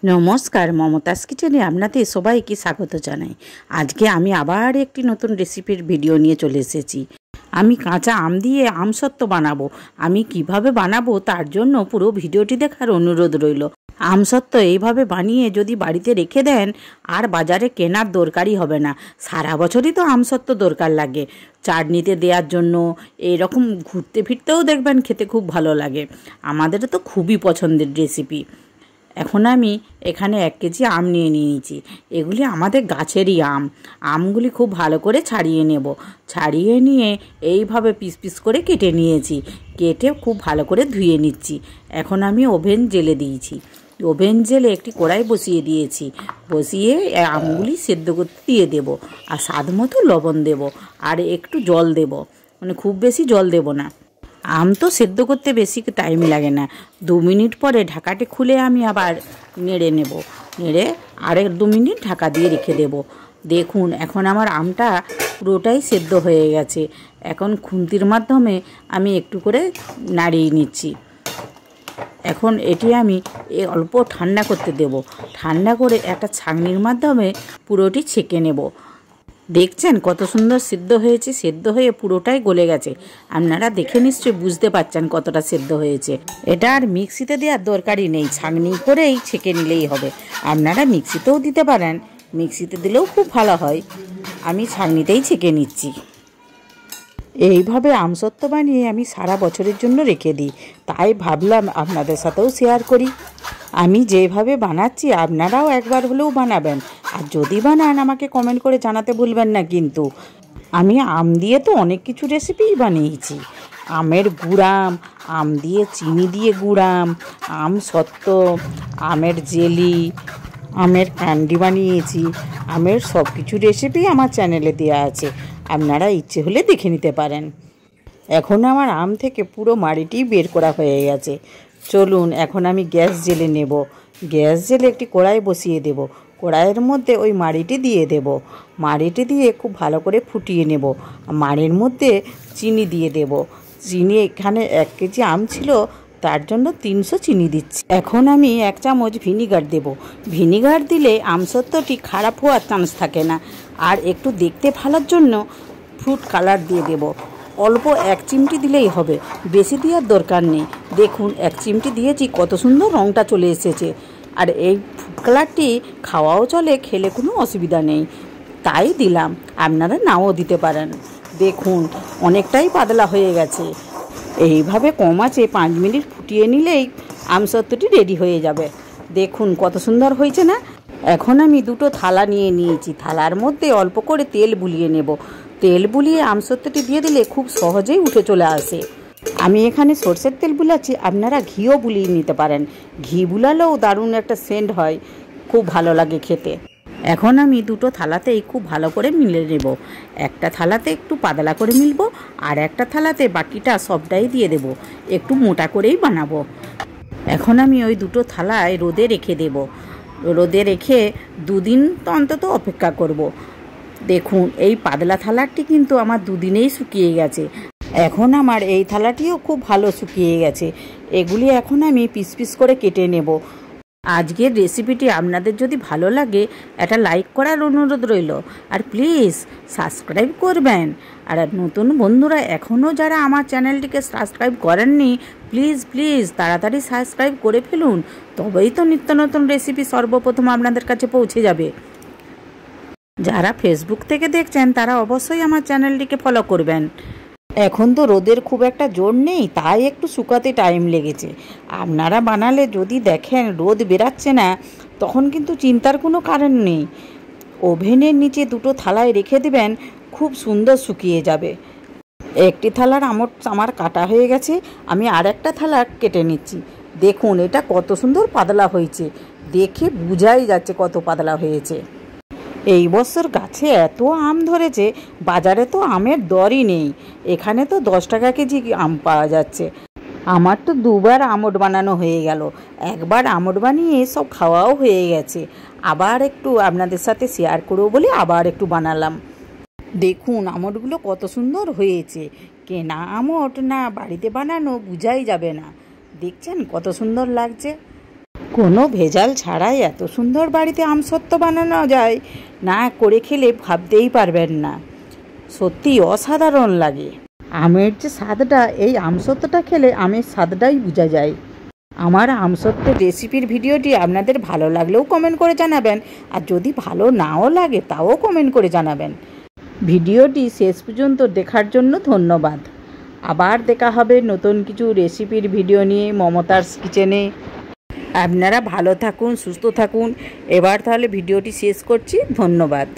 নমস্কার, মমতাজ কিচেনে আপনাদের সবাইকে স্বাগত জানাই। আজকে আমি আবার একটি নতুন রেসিপির ভিডিও নিয়ে চলে এসেছি। আমি কাঁচা আম দিয়ে আমসত্ত্ব বানাবো। আমি কিভাবে বানাবো তার জন্য পুরো ভিডিওটি দেখার অনুরোধ রইল। আমসত্ত্ব এইভাবে বানিয়ে যদি বাড়িতে রেখে দেন আর বাজারে কেনার দরকারই হবে না। সারা বছরই তো আমসত্ত্ব দরকার লাগে, চাটনিতে দেওয়ার জন্য, এরকম ঘুরতে ফিরতেও দেখবেন খেতে খুব ভালো লাগে। আমাদের তো খুবই পছন্দের রেসিপি। এখন আমি এখানে 1 কেজি আম নিয়ে নিয়েছি। এগুলি আমাদের গাছেরই আমগুলি খুব ভালো করে ছাড়িয়ে নেব। ছাড়িয়ে নিয়ে এইভাবে পিস পিস করে কেটে নিয়েছি। কেটে খুব ভালো করে ধুয়ে নিচ্ছি। এখন আমি ওভেন জ্বেলে দিয়েছি। ওভেন জ্বেলে একটি কড়াই বসিয়ে দিয়েছি। বসিয়ে আমগুলি সেদ্ধ করতে দিয়ে দেব। আর স্বাদ মতো লবণ দেব, আর একটু জল দেব, মানে খুব বেশি জল দেব না। আম তো সেদ্ধ করতে বেশি টাইম লাগে না। 2 মিনিট পরে ঢাকাটি খুলে আমি আবার নেড়ে নেব। নেড়ে আরেক 2 মিনিট ঢাকা দিয়ে রেখে দেব। দেখুন এখন আমার আমটা পুরোটাই সেদ্ধ হয়ে গেছে। এখন খুন্তির মাধ্যমে আমি একটু করে নাড়িয়ে নিচ্ছি। এখন এটি আমি অল্প ঠান্ডা করতে দেব। ঠান্ডা করে একটা ছাঁকনির মাধ্যমে পুরোটি ছেঁকে নেব। দেখছেন কত সুন্দর সিদ্ধ হয়েছে। সেদ্ধ হয়ে পুরোটাই গলে গেছে। আপনারা দেখে নিশ্চয়ই বুঝতে পারছেন কতটা সেদ্ধ হয়েছে। এটা আর মিক্সিতে দেওয়ার দরকারই নেই, ছাঁকনি করেই ছেঁকে নিলেই হবে। আপনারা মিক্সিতেও দিতে পারেন, মিক্সিতে দিলেও খুব ভালো হয়। আমি ছাঁকনিতেই ছেঁকে নিচ্ছি। এইভাবে আমসত্ত্ব বানিয়ে আমি সারা বছরের জন্য রেখে দিই, তাই ভাবলাম আপনাদের সাথেও শেয়ার করি। আমি যেভাবে বানাচ্ছি আপনারাও একবার হলেও বানাবেন। আর যদি বানান আমাকে কমেন্ট করে জানাতে ভুলবেন না কিন্তু। আমি আম দিয়ে তো অনেক কিছু রেসিপিই বানিয়েছি। আমের গুড়াম, আম দিয়ে চিনি দিয়ে গুড়াম, আমসত্ত্ব, আমের জেলি, আমের ক্যান্ডি বানিয়েছি। আমের সব কিছু রেসিপি আমার চ্যানেলে দেওয়া আছে, আপনারা ইচ্ছে হলে দেখে নিতে পারেন। এখন আমার আম থেকে পুরো মাড়িটি বের করা হয়ে গেছে। চলুন এখন আমি গ্যাস জ্বেলে নেব। গ্যাস জ্বেলে একটি কড়াই বসিয়ে দেব। কড়াইয়ের মধ্যে ওই মাড়িটি দিয়ে দেব। মাড়িটি দিয়ে খুব ভালো করে ফুটিয়ে নেব। মাড়ির মধ্যে চিনি দিয়ে দেব। চিনি এখানে 1 কেজি আম ছিল, তার জন্য 300 চিনি দিচ্ছি। এখন আমি 1 চামচ ভিনিগার দেব। ভিনিগার দিলে আমসত্ত্বটি খারাপ হওয়ার চান্স থাকে না। আর একটু দেখতে ভালোর জন্য ফ্রুট কালার দিয়ে দেব। অল্প 1 চিমটি দিলেই হবে, বেশি দেওয়ার দরকার নেই। দেখুন 1 চিমটি দিয়েছি, কত সুন্দর রঙটা চলে এসেছে। আর এই ফুড কালারটি খাওয়াও চলে, খেলে কোনো অসুবিধা নেই, তাই দিলাম। আপনারা নাও দিতে পারেন। দেখুন অনেকটাই পাতলা হয়ে গেছে। এইভাবে কম আঁচে 5 মিনিট ফুটিয়ে নিলেই আমসত্ত্বটি রেডি হয়ে যাবে। দেখুন কত সুন্দর হয়েছে না। এখন আমি 2টো থালা নিয়ে নিয়েছি। থালার মধ্যে অল্প করে তেল বুলিয়ে নেব। তেল বুলিয়ে আমসত্ত্বটি দিয়ে দিলে খুব সহজেই উঠে চলে আসে। আমি এখানে সরষের তেল বুলাচ্ছি, আপনারা ঘিও বুলিয়ে নিতে পারেন। ঘি বুলালেও দারুণ একটা সেন্ট হয়, খুব ভালো লাগে খেতে। এখন আমি 2টো থালাতেই খুব ভালো করে মিলে নেব। একটা থালাতে একটু পাতলা করে মিলবো, আর একটা থালাতে বাকিটা সবটাই দিয়ে দেব। একটু মোটা করেই বানাবো। এখন আমি ওই 2টো থালায় রোদে রেখে দেব। রোদে রেখে 2 দিন অন্তত অপেক্ষা করব। দেখুন এই পাতলা থালাটি কিন্তু আমার 2 দিনেই শুকিয়ে গেছে। এখন আমার এই থালাটিও খুব ভালো শুকিয়ে গেছে। এগুলি এখন আমি পিস পিস করে কেটে নেব। আজকের রেসিপিটি আপনাদের যদি ভালো লাগে একটা লাইক করার অনুরোধ রইল। আর প্লিজ সাবস্ক্রাইব করবেন। আর নতুন বন্ধুরা এখনও যারা আমার চ্যানেলটিকে সাবস্ক্রাইব করেননি, প্লিজ প্লিজ তাড়াতাড়ি সাবস্ক্রাইব করে ফেলুন। তবেই তো নিত্য নতুন রেসিপি সর্বপ্রথম আপনাদের কাছে পৌঁছে যাবে। যারা ফেসবুক থেকে দেখছেন তারা অবশ্যই আমার চ্যানেলটিকে ফলো করবেন। এখন তো রোদের খুব একটা জোর নেই, তাই একটু শুকাতে টাইম লেগেছে। আপনারা বানালে যদি দেখেন রোদ বেরাচ্ছে না, তখন কিন্তু চিন্তার কোনো কারণ নেই। ওভেনের নিচে 2টো থালায় রেখে দেবেন, খুব সুন্দর শুকিয়ে যাবে। একটি থালার আমার কাটা হয়ে গেছে, আমি আর একটা থালা কেটে নিচ্ছি। দেখুন এটা কত সুন্দর পাতলা হয়েছে, দেখে বোঝাই যাচ্ছে কত পাতলা হয়েছে। এই বছর গাছে এত আম ধরেছে, বাজারে তো আমের দরই নেই। এখানে তো 10 টাকা কেজি আম পাওয়া যাচ্ছে। আমার তো 2বার আমট বানানো হয়ে গেল। একবার আমট বানিয়ে সব খাওয়াও হয়ে গেছে। আবার একটু আপনাদের সাথে শেয়ার করবো বলে আবার একটু বানালাম। দেখুন আমটগুলো কত সুন্দর হয়েছে। কেনা আমট না বাড়িতে বানানো বোঝাই যাবে না। দেখছেন কত সুন্দর লাগছে। কোনো ভেজাল ছাড়াই এত সুন্দর বাড়িতে আমসত্ত্ব বানানো যায়, না করে খেলে ভাবতেই পারবেন না। সত্যি অসাধারণ লাগে। আমের যে স্বাদটা, এই আমসত্ত্বটা খেলে আমের স্বাদটাই বোঝা যায়। আমার আমসত্ত্বের রেসিপির ভিডিওটি আপনাদের ভালো লাগলেও কমেন্ট করে জানাবেন, আর যদি ভালো নাও লাগে তাও কমেন্ট করে জানাবেন। ভিডিওটি শেষ পর্যন্ত দেখার জন্য ধন্যবাদ। আবার দেখা হবে নতুন কিছু রেসিপির ভিডিও নিয়ে মমতাজ কিচেনে। আপনারা ভালো থাকুন, সুস্থ থাকুন। এবার তাহলে ভিডিওটি শেষ করছি। ধন্যবাদ।